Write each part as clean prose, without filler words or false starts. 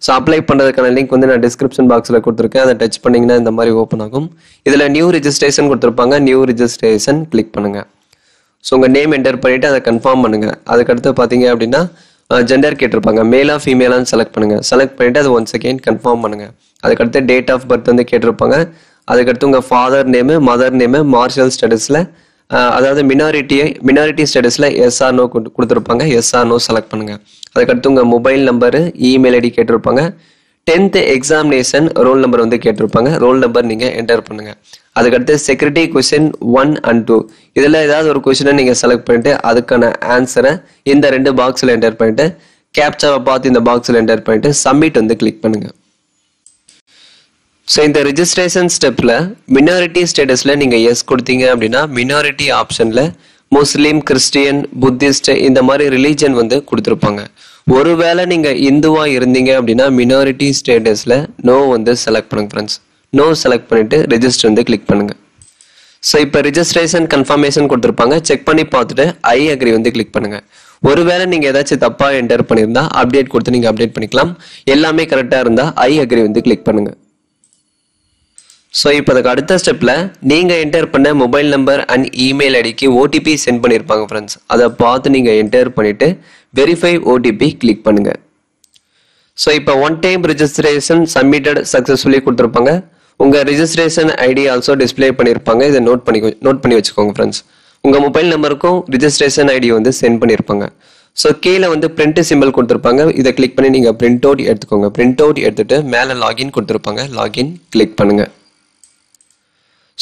So apply பண்ணுறதுக்கான link வந்து நான் டிஸ்கிரிப்ஷன் பாக்ஸில் கொடுத்துருக்கேன். அதை டச் பண்ணிங்கன்னா இந்த மாதிரி ஓப்பன் ஆகும். இதில் நியூ ரிஜிஸ்ட்ரேஷன் கொடுத்துருப்பாங்க. நியூ ரிஜிஸ்ட்ரேஷன் கிளிக் பண்ணுங்கள். ஸோ உங்கள் நேம் என்டர் பண்ணிவிட்டு அதை கன்ஃபார்ம் பண்ணுங்கள். அதுக்கடுத்து பார்த்தீங்க அப்படின்னா ஜெண்டர் கேட்டிருப்பாங்க. மேலா ஃபீமேலான்னு செலக்ட் பண்ணுங்கள். செலக்ட் பண்ணிவிட்டு அதை ஒன்ஸ் அகெயின் கன்ஃபார்ம் பண்ணுங்கள். அதுக்கடுத்து டேட் ஆஃப் பர்த் வந்து கேட்டிருப்பாங்க. அதுக்கடுத்து உங்கள் father name, mother name, marital ஸ்டேட்டஸில் அதாவது மினாரிட்டி ஸ்டேட்டஸில் எஸ்ஆர் நோ கொடுத்துருப்பாங்க. எஸ்ஆர் நோ செலக்ட் பண்ணுங்கள். அதுக்கடுத்து உங்கள் மொபைல் நம்பரு, இமெயில் ஐடி கேட்டிருப்பாங்க. 10th எக்ஸாமினேஷன் ரோல் நம்பர் வந்து கேட்டிருப்பாங்க. ரோல் நம்பர் நீங்கள் என்டர் பண்ணுங்கள். அதுக்கடுத்து செக்யூரிட்டி கொஸ்டின் 1 and 2 இதில் ஏதாவது ஒரு கொஸ்டினை நீங்கள் செலக்ட் பண்ணிட்டு அதுக்கான ஆன்சரை இந்த 2 பாக்ஸில் என்டர் பண்ணிட்டு கேப்சாவை பார்த்து இந்த பாக்ஸில் என்டர் பண்ணிட்டு சப்மிட் வந்து கிளிக் பண்ணுங்கள். ஸோ இந்த ரிஜிஸ்ட்ரேஷன் ஸ்டெப்பில் மினாரிட்டி ஸ்டேட்டஸில் நீங்கள் எஸ் கொடுத்தீங்க அப்படின்னா மினாரிட்டி ஆப்ஷனில் முஸ்லீம், கிறிஸ்டியன், புத்திஸ்ட் இந்த மாதிரி ரிலீஜன் வந்து கொடுத்துருப்பாங்க. ஒருவேளை நீங்கள் இந்துவாக இருந்தீங்க அப்படின்னா மினாரிட்டி ஸ்டேட்டஸில் நோ வந்து செலக்ட் பண்ணுங்க ஃப்ரெண்ட்ஸ். நோ செலக்ட் பண்ணிவிட்டு ரெஜிஸ்டர் வந்து கிளிக் பண்ணுங்கள். ஸோ இப்போ ரிஜிஸ்ட்ரேஷன் கன்ஃபர்மேஷன் கொடுத்துருப்பாங்க. செக் பண்ணி பார்த்துட்டு ஐ அக்ரி வந்து கிளிக் பண்ணுங்கள். ஒருவேளை நீங்கள் ஏதாச்சும் தப்பாக என்டர் பண்ணியிருந்தா அப்டேட் கொடுத்து நீங்கள் அப்டேட் பண்ணிக்கலாம். எல்லாமே கரெக்டாக இருந்தால் ஐ அக்ரி வந்து கிளிக் பண்ணுங்கள். ஸோ இப்போ அதுக்கு அடுத்த ஸ்டெப்பில் நீங்கள் என்டர் பண்ண மொபைல் நம்பர் அண்ட் இமெயில் ஐடிக்கு ஓடிபி சென்ட் பண்ணியிருப்பாங்க ஃப்ரெண்ட்ஸ். அதை பார்த்து நீங்கள் என்டர் பண்ணிவிட்டு வெரிஃபை ஓடிபி கிளிக் பண்ணுங்கள். ஸோ இப்போ one time registration submitted successfully கொடுத்துருப்பாங்க. உங்கள் ரிஜிஸ்ட்ரேஷன் ஐடி ஆல்சோ டிஸ்பிளே பண்ணியிருப்பாங்க. இதை நோட் பண்ணி வச்சுக்கோங்க ஃப்ரெண்ட்ஸ். உங்கள் மொபைல் நம்பருக்கும் ரிஜிஸ்ட்ரேஷன் ஐடி வந்து சென்ட் பண்ணியிருப்பாங்க. ஸோ கீழே வந்து பிரிண்ட் சிம்பிள் கொடுத்துருப்பாங்க. இதை கிளிக் பண்ணி நீங்கள் பிரிண்ட் அவுட் எடுத்துக்கோங்க. பிரிண்ட் அவுட் எடுத்துட்டு மேலே லாகின் கொடுத்துருப்பாங்க. லாகின் கிளிக் பண்ணுங்கள்.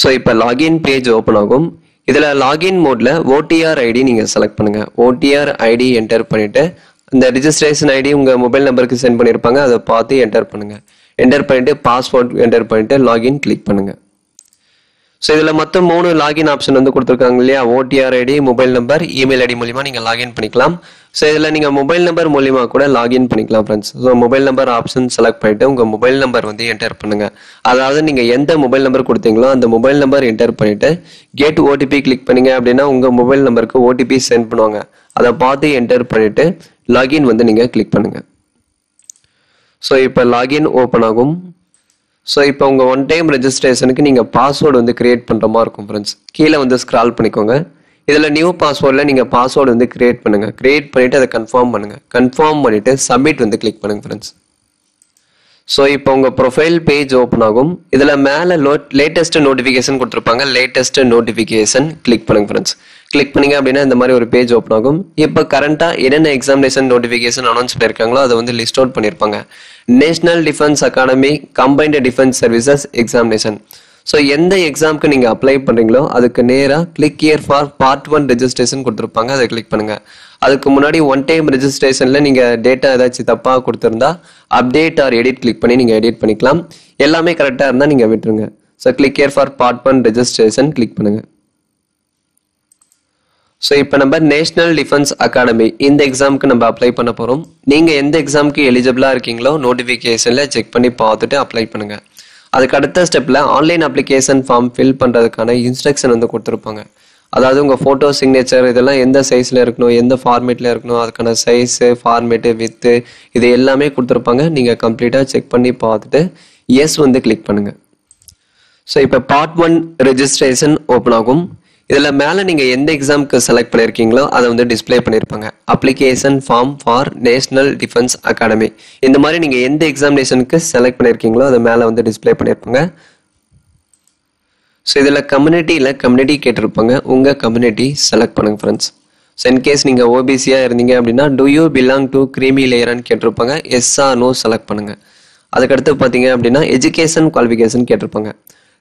ஸோ இப்போ லாகின் பேஜ் ஓப்பன் ஆகும். இதில் லாகின் மோடில் ஓடிஆர் ஐடி நீங்கள் செலக்ட் பண்ணுங்கள். ஓடிஆர் ஐடி என்டர் பண்ணிவிட்டு இந்த ரிஜிஸ்ட்ரேஷன் ஐடி உங்கள் மொபைல் நம்பருக்கு சென்ட் பண்ணியிருப்பாங்க. அதை பார்த்து என்டர் பண்ணுங்கள். என்டர் பண்ணிவிட்டு பாஸ்வேர்ட் என்டர் பண்ணிவிட்டு லாகின் கிளிக் பண்ணுங்கள். ஸோ இதில் மொத்தம் 3 லாகின் ஆப்ஷன் வந்து கொடுத்துருக்காங்க இல்லையா? OTR ID, mobile number, email ID மூலிமா நீங்கள் லாகின் பண்ணிக்கலாம். ஸோ இதில் நீங்கள் மொபைல் நம்பர் மூலிமா கூட லாகின் பண்ணிக்கலாம் friends. So mobile number option select பண்ணிவிட்டு உங்கள் மொபைல் நம்பர் வந்து என்டர் பண்ணுங்கள். அதாவது நீங்கள் எந்த மொபைல் நம்பர் கொடுத்தீங்களோ அந்த மொபைல் நம்பர் என்டர் பண்ணிவிட்டு கெட் ஓடிபி கிளிக் பண்ணீங்க அப்படின்னா உங்கள் மொபைல் நம்பருக்கு ஓடிபி சென்ட் பண்ணுவாங்க. அதை பார்த்து என்டர் பண்ணிவிட்டு லாகின் வந்து நீங்கள் கிளிக் பண்ணுங்கள். ஸோ இப்போ லாகின் ஓப்பன் ஆகும். ஸோ இப்போ உங்கள் ஒன் டைம் ரெஜிஸ்ட்ரேஷனுக்கு நீங்கள் பாஸ்வேர்டு வந்து கிரியேட் பண்ணுற மாதிரி இருக்கும் ஃப்ரெண்ட்ஸ். கீழே வந்து ஸ்க்ரால் பண்ணிக்கோங்க. இதில் நியூ பாஸ்வேர்டில் நீங்கள் பாஸ்வேர்டு வந்து கிரியேட் பண்ணுங்கள். கிரியேட் பண்ணிவிட்டு அதை கன்ஃபார்ம் பண்ணுங்கள். கன்ஃபார்ம் பண்ணிவிட்டு சப்மிட் வந்து கிளிக் பண்ணுங்கள் ஃப்ரெண்ட்ஸ். ஸோ இப்போ உங்கள் ப்ரொஃபைல் பேஜ் ஓப்பன் ஆகும். இதில் மேலே லேட்டஸ்ட் நோட்டிஃபிகேஷன் கொடுத்துருப்பாங்க. லேட்டஸ்ட் நோட்டிஃபிகேஷன் கிளிக் பண்ணுங்க ஃப்ரெண்ட்ஸ். கிளிக் பண்ணிங்க அப்படின்னா இந்த மாதிரி ஒரு பேஜ் ஓப்பன் ஆகும். இப்போ கரண்ட்டாக என்னென்ன எக்ஸாமினேஷன் நோட்டிஃபிகேஷன் அனௌன்ஸ் பண்ணியிருக்காங்களோ அதை வந்து லிஸ்ட் அவுட் பண்ணியிருப்பாங்க. National Defence academy combined defence services examination. So எந்த எக்ஸாமுக்கு நீங்கள் அப்ளை பண்ணுறீங்களோ அதுக்கு நேராக click here for part 1 registration கொடுத்துருப்பாங்க. அதை கிளிக் பண்ணுங்கள். அதுக்கு முன்னாடி ஒன் டைம் ரெஜிஸ்ட்ரேஷனில் நீங்கள் டேட்டா ஏதாச்சும் தப்பாக கொடுத்துருந்தா அப்டேட் ஆர் எடிட் கிளிக் பண்ணி நீங்கள் எடிட் பண்ணிக்கலாம். எல்லாமே கரெக்டாக இருந்தால் நீங்கள் விட்டுருங்க. So click here for part 1 registration click பண்ணுங்கள். ஸோ இப்போ நம்ம நேஷனல் டிஃபென்ஸ் அகாடமி இந்த எக்ஸாமுக்கு நம்ம அப்ளை பண்ண போகிறோம். நீங்கள் எந்த எக்ஸாமுக்கு எலிஜிபிளாக இருக்கீங்களோ நோட்டிஃபிகேஷனில் செக் பண்ணி பார்த்துட்டு அப்ளை பண்ணுங்கள். அதுக்கு அடுத்த ஸ்டெப்பில் ஆன்லைன் அப்ளிகேஷன் ஃபார்ம் ஃபில் பண்ணுறதுக்கான இன்ஸ்ட்ரக்ஷன் வந்து கொடுத்துருப்பாங்க. அதாவது உங்கள் ஃபோட்டோ, சிக்னேச்சர் இதெல்லாம் எந்த சைஸில் இருக்கணும், எந்த ஃபார்மேட்டில் இருக்கணும், அதுக்கான சைஸு, ஃபார்மேட்டு, வித்து இது எல்லாமே கொடுத்துருப்பாங்க. நீங்கள் கம்ப்ளீட்டாக செக் பண்ணி பார்த்துட்டு எஸ் வந்து கிளிக் பண்ணுங்கள். ஸோ இப்போ பார்ட் 1 ரெஜிஸ்ட்ரேஷன் ஓப்பன் ஆகும். இதில் மேலே நீங்கள் எந்த எக்ஸாமுக்கு செலக்ட் பண்ணியிருக்கீங்களோ அதை வந்து டிஸ்பிளே பண்ணியிருப்பாங்க. Application form for National Defence Academy இந்த மாதிரி நீங்கள் எந்த எக்ஸாமினேஷனுக்கு செலக்ட் பண்ணியிருக்கீங்களோ அதை மேலே வந்து டிஸ்பிளே பண்ணியிருப்பாங்க. ஸோ இதில் கம்யூனிட்டி கேட்டிருப்பாங்க. உங்கள் கம்யூனிட்டி செலக்ட் பண்ணுங்க ஃப்ரெண்ட்ஸ். ஸோ இன்கேஸ் நீங்கள் ஓபிசியாக இருந்தீங்க அப்படின்னா do you belong to creamy லேயரான்னு கேட்டிருப்பாங்க. எஸ் ஆர் நோ செலக்ட் பண்ணுங்கள். அதுக்கடுத்து பார்த்தீங்க அப்படின்னா எஜுகேஷன் குவாலிஃபிகேஷன் கேட்டிருப்பாங்க.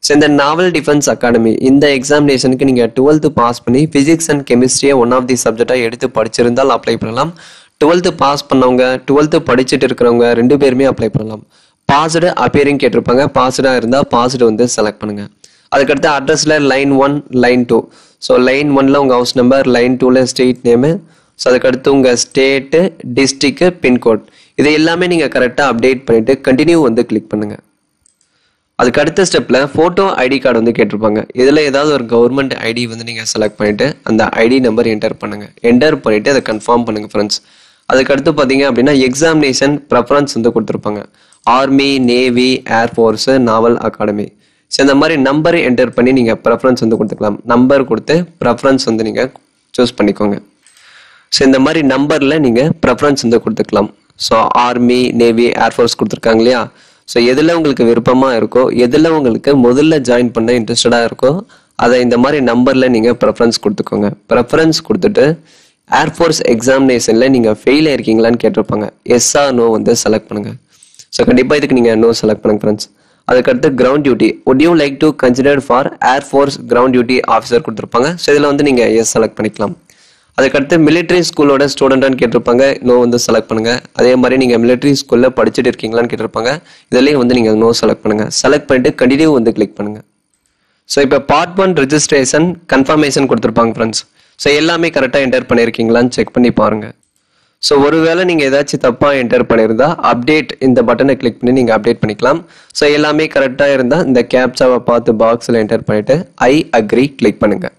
ஸோ இந்த நாவல் டிஃபென்ஸ் அகாடமி இந்த எக்ஸாமினேஷனுக்கு நீங்கள் 12th பாஸ் பண்ணி ஃபிசிக்ஸ் அண்ட் கெமிஸ்ட்ரியை ஒன் ஆஃப் தி சப்ஜெக்டாக எடுத்து படிச்சிருந்தால் அப்ளை பண்ணலாம். 12th பாஸ் பண்ணவங்க, 12th படிச்சுட்டு இருக்கிறவங்க 2 பேருமே அப்ளை பண்ணலாம். பாஸ்டு அப்பியரிங் கேட்டிருப்பாங்க. பாஸ்டாக இருந்தால் பாஸ்டு வந்து செலக்ட் பண்ணுங்கள். அதுக்கடுத்து அட்ரஸில் லைன் 1, லைன் 2. ஸோ லைன் 1ல் உங்கள் ஹவுஸ் நம்பர், லைன் 2ல் ஸ்ட்ரீட் நேமு, ஸோ அதுக்கடுத்து உங்கள் ஸ்டேட்டு, டிஸ்ட்ரிக்ட்டு, பின்கோட் இது எல்லாமே நீங்கள் கரெக்டாக அப்டேட் பண்ணிவிட்டு கண்டினியூ வந்து கிளிக் பண்ணுங்கள். அதுக்கு அடுத்த ஸ்டெப்பில் ஃபோட்டோ ஐடி கார்டு வந்து கேட்டிருப்பாங்க. இதில் ஏதாவது ஒரு கவர்மெண்ட் ஐடி வந்து நீங்கள் செலக்ட் பண்ணிவிட்டு அந்த ஐடி நம்பர் என்டர் பண்ணுங்கள். என்டர் பண்ணிவிட்டு அதை கன்ஃபார்ம் பண்ணுங்கள் ஃப்ரெண்ட்ஸ். அதுக்கடுத்து பார்த்தீங்க அப்படின்னா எக்ஸாமினேஷன் ப்ரெஃபரன்ஸ் வந்து கொடுத்துருப்பாங்க. ஆர்மி, நேவி, ஏர்ஃபோர்ஸ், நாவல் அகாடமி. ஸோ இந்த மாதிரி நம்பர் என்டர் பண்ணி நீங்கள் ப்ரெஃபரன்ஸ் வந்து கொடுத்துக்கலாம். நம்பர் கொடுத்து ப்ரெஃபரன்ஸ் வந்து நீங்கள் சூஸ் பண்ணிக்கோங்க. ஸோ இந்த மாதிரி நம்பரில் நீங்கள் ப்ரெஃபரன்ஸ் வந்து கொடுத்துக்கலாம். ஸோ ஆர்மி, நேவி, ஏர்ஃபோர்ஸ் கொடுத்துருக்காங்க இல்லையா? ஸோ எதில் உங்களுக்கு விருப்பமாக இருக்கோ, எதில் உங்களுக்கு முதல்ல ஜாயின் பண்ண இன்ட்ரெஸ்டடாக இருக்கோ அதை இந்த மாதிரி நம்பரில் நீங்கள் ப்ரெஃபரன்ஸ் கொடுத்துக்கோங்க. ப்ரெஃபரன்ஸ் கொடுத்துட்டு ஏர்ஃபோர்ஸ் எக்ஸாமினேஷனில் நீங்கள் ஃபெயில் ஆயிருக்கீங்களான்னு கேட்டிருப்பாங்க. எஸ்ஆ நோ வந்து செலக்ட் பண்ணுங்கள். ஸோ கண்டிப்பாக இதுக்கு நீங்கள் நோ செலக்ட் பண்ணுங்க ஃப்ரெண்ட்ஸ். அதுக்கடுத்து ground duty, would you like to consider for air force ground duty officer கொடுத்துருப்பாங்க. ஸோ இதில் வந்து நீங்கள் எஸ் செலக்ட் பண்ணிக்கலாம். அதுக்கடுத்து மிலிட்ரி ஸ்கூலோட ஸ்டூடெண்ட்டான்னு கேட்டிருப்பாங்க. நோ வந்து செலக்ட் பண்ணுங்கள். அதே மாதிரி நீங்கள் மிலிட்ரி ஸ்கூலில் படிச்சுட்டு இருக்கீங்களான்னு கேட்டிருப்பாங்க. இதுலேயும் வந்து நீங்கள் நோ செலக்ட் பண்ணுங்கள். செலக்ட் பண்ணிட்டு கண்டினியூ வந்து கிளிக் பண்ணுங்கள். ஸோ இப்போ பார்ட் 1 ரெஜிஸ்ட்ரேஷன் கன்ஃபர்மேஷன் கொடுத்துருப்பாங்க ஃப்ரெண்ட்ஸ். ஸோ எல்லாமே கரெக்டாக என்டர் பண்ணியிருக்கீங்களான்னு செக் பண்ணி பாருங்கள். ஸோ ஒருவேளை நீங்கள் ஏதாச்சும் தப்பாக என்டர் பண்ணியிருந்தா அப்டேட் இந்த பட்டனை கிளிக் பண்ணி நீங்கள் அப்டேட் பண்ணிக்கலாம். ஸோ எல்லாமே கரெக்டாக இருந்தால் இந்த கேப்சாவை பார்த்து பாக்ஸில் என்டர் பண்ணிவிட்டு ஐ அக்ரி கிளிக் பண்ணுங்கள்.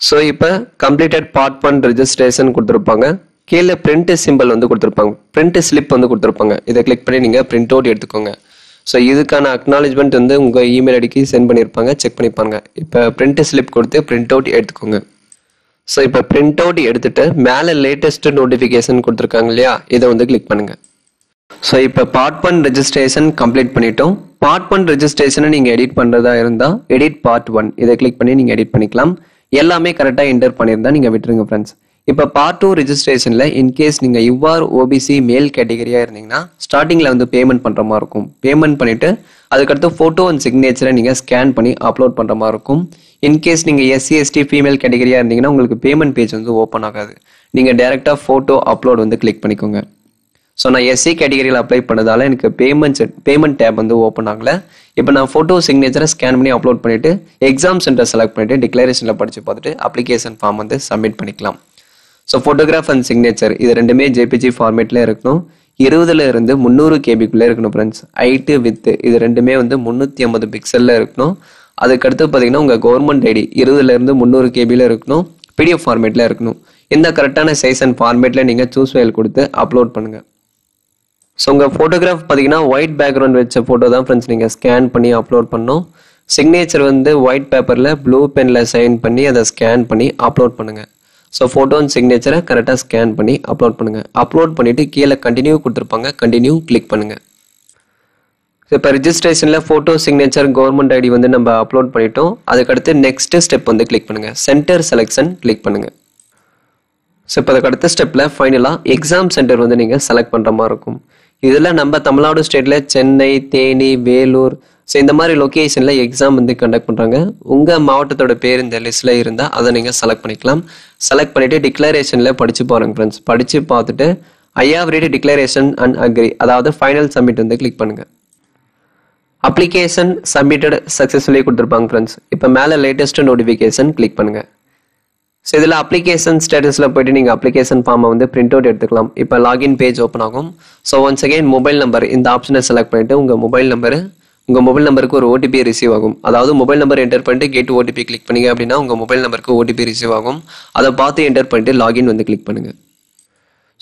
ஸோ இப்போ கம்ப்ளீட்டட் பார்ட் 1 ரெஜிஸ்ட்ரேஷன் கொடுத்துருப்பாங்க. கீழே பிரிண்ட் சிம்பிள் வந்து கொடுத்துருப்பாங்க. பிரிண்ட் ஸ்லிப் வந்து கொடுத்துருப்பாங்க. இதை கிளிக் பண்ணி நீங்கள் பிரிண்ட் அவுட் எடுத்துக்கோங்க. ஸோ இதுக்கான அக்னாலஜ்மெண்ட் வந்து உங்கள் இமெயில் ஐடிக்கு சென்ட் பண்ணியிருப்பாங்க. செக் பண்ணி பாருங்க. இப்போ பிரிண்ட் ஸ்லிப் கொடுத்து பிரிண்ட் அவுட் எடுத்துக்கோங்க. ஸோ இப்போ பிரிண்ட் அவுட் எடுத்துட்டு மேலே லேட்டஸ்ட் நோட்டிஃபிகேஷன் கொடுத்துருக்காங்க இல்லையா, இதை வந்து கிளிக் பண்ணுங்க. ஸோ இப்போ பார்ட் 1 ரெஜிஸ்ட்ரேஷன் கம்ப்ளீட் பண்ணிட்டோம். பார்ட் 1 ரெஜிஸ்ட்ரேஷனை நீங்கள் எடிட் பண்ணுறதா இருந்தால் எடிட் பார்ட் 1 இதை கிளிக் பண்ணி நீங்கள் எடிட் பண்ணிக்கலாம். எல்லாமே கரெக்டாக என்டர் பண்ணியிருந்தா நீங்கள் விட்டுருங்க ஃப்ரெண்ட்ஸ். இப்போ பார்ட் 2 ரெஜிஸ்ட்ரேஷனில் இன்கேஸ் நீங்கள் யுஆர் ஓபிசி மேல் கேட்டகரியாக இருந்தீங்கன்னா ஸ்டார்டிங்கில் வந்து பேமெண்ட் பண்ணுற மாதிரி இருக்கும். பேமெண்ட் பண்ணிவிட்டு அதுக்கடுத்து ஃபோட்டோ அண்ட் சிக்னேச்சரை நீங்கள் ஸ்கேன் பண்ணி அப்லோட் பண்ணுற மாதிரி இருக்கும். இன்கேஸ் நீங்கள் எஸ்சி எஸ்டி ஃபீமேல் கேட்டகரியாக இருந்தீங்கன்னா உங்களுக்கு பேமெண்ட் பேஜ் வந்து ஓப்பன் ஆகாது. நீங்கள் டேரெக்டாக ஃபோட்டோ அப்லோட் வந்து கிளிக் பண்ணிக்கோங்க. ஸோ நான் எஸ்சி கேட்டகரியில் அப்ளை பண்ணதால எனக்கு பேமெண்ட் டேப் வந்து ஓப்பன் ஆகலை. இப்போ நான் ஃபோட்டோ சிக்னேச்சரை ஸ்கேன் பண்ணி அப்லோட் பண்ணிவிட்டு எக்ஸாம் சென்டர் செலக்ட் பண்ணிவிட்டு டிக்ளரேஷனில் படித்து பார்த்துட்டு அப்ளிகேஷன் ஃபார்ம் வந்து சப்மிட் பண்ணிக்கலாம். ஸோ ஃபோட்டோகிராஃப் அண்ட் சிக்னேச்சர் இது ரெண்டுமே ஜேபிஜி ஃபார்மேட்டில் இருக்கணும். 20 இருந்து 300 கேபிக்குள்ளே இருக்கணும் ஃப்ரெண்ட்ஸ். ஹைட்டு வித்து இது ரெண்டுமே வந்து 350 பிக்சலில் இருக்கணும். அதுக்கடுத்து பார்த்தீங்கன்னா உங்கள் கவர்மெண்ட் ஐடி 20 இருந்து 300 கேபியில் இருக்கணும். பிடிஎஃப் ஃபார்மேட்டில் இருக்கணும். இந்த கரெக்டான சைஸ் அண்ட் ஃபார்மேட்டில் நீங்கள் சூஸ் ஃபைல் கொடுத்து அப்லோட் பண்ணுங்கள். ஸோ உங்கள் ஃபோட்டோகிராஃப் பார்த்தீங்கன்னா ஒயிட் பேக்ரவுண்ட் வச்ச ஃபோட்டோ தான் ஃப்ரெண்ட்ஸ் நீங்கள் ஸ்கேன் பண்ணி அப்லோட் பண்ணணும். சிக்னேச்சர் வந்து ஒயிட் பேப்பரில் ப்ளூ பெனில் சைன் பண்ணி அதை ஸ்கேன் பண்ணி அப்லோட் பண்ணுங்கள். ஸோ ஃபோட்டோ அண்ட் சிக்னேச்சரை கரெக்டாக ஸ்கேன் பண்ணி அப்லோட் பண்ணுங்கள். அப்லோட் பண்ணிவிட்டு கீழே கண்டினியூ கொடுத்துருப்பாங்க. கண்டினியூ கிளிக் பண்ணுங்கள். ஸோ இப்போ ரிஜிஸ்ட்ரேஷனில் ஃபோட்டோ சிக்னேச்சர் கவர்மெண்ட் ஐடி வந்து நம்ம அப்லோட் பண்ணிட்டோம். அதுக்கடுத்து நெக்ஸ்ட் ஸ்டெப் வந்து கிளிக் பண்ணுங்கள். சென்டர் செலெக்ஷன் கிளிக் பண்ணுங்கள். ஸோ இப்போ அதுக்கு அடுத்த ஸ்டெப்பில் ஃபைனலாக எக்ஸாம் சென்டர் வந்து நீங்கள் செலக்ட் பண்ணுற மாதிரி இருக்கும். இதில் நம்ம தமிழ்நாடு ஸ்டேட்டில் சென்னை, தேனி, வேலூர் ஸோ இந்த மாதிரி லொக்கேஷனில் எக்ஸாம் வந்து கண்டக்ட் பண்ணுறாங்க. உங்கள் மாவட்டத்தோட பேர் இந்த லிஸ்ட்டில் இருந்தால் அதை நீங்கள் செலக்ட் பண்ணிக்கலாம். செலக்ட் பண்ணிவிட்டு டிக்ளரேஷனில் படித்து பாருங்கள் ஃப்ரெண்ட்ஸ். படித்து பார்த்துட்டு I have read declaration and agree அதாவது ஃபைனல் சப்மிட் வந்து கிளிக் பண்ணுங்கள். அப்ளிகேஷன் சப்மிட்டட் சக்ஸஸ்ஃபுல்லி கொடுத்துருப்பாங்க ஃப்ரெண்ட்ஸ். இப்போ மேலே லேட்டஸ்ட் நோட்டிஃபிகேஷன் கிளிக் பண்ணுங்கள். ஸோ இதில் அப்ளிகேஷன் ஸ்டேட்டஸில் போய்ட்டு நீங்கள் அப்ளிகேஷன் ஃபார்மை வந்து பிரிண்ட் அவுட் எடுத்துக்கலாம். இப்போ லாகின் பேஜ் ஓப்பன் ஆகும். So once again mobile number இந்த ஆப்ஷனை செலக்ட் பண்ணிவிட்டு உங்கள் மொபைல் நம்பருக்கு ஒரு ஓடிபி ரிசீவ் ஆகும். அதாவது மொபைல் நம்பர் என்டர் பண்ணிட்டு கெட் ஓடிபி கிளிக் பண்ணீங்க அப்படின்னா உங்கள் மொபைல் நம்பருக்கு ஓடிபி ரிசீவ் ஆகும். அதை பார்த்து என்டர் பண்ணிட்டு லாகின் வந்து கிளிக் பண்ணுங்கள்.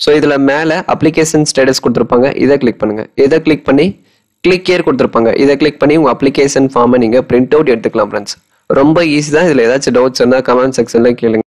ஸோ இதில் மேலே அப்ளிகேஷன் ஸ்டேட்டஸ் கொடுத்துருப்பாங்க. இதை கிளிக் பண்ணுங்கள். இதை கிளிக் பண்ணி கிளிக் ஹியர் கொடுத்துருப்பாங்க. இதை கிளிக் பண்ணி உங்கள் அப்ளிகேஷன் ஃபார்மை நீங்கள் பிரிண்ட் அவுட் எடுத்துக்கலாம் ஃப்ரெண்ட்ஸ். ரொம்ப ஈஸி தான். இதில் ஏதாச்சும் டவுட்ஸ் இருந்தால் கமெண்ட் செக்ஷனில் கேளுங்க.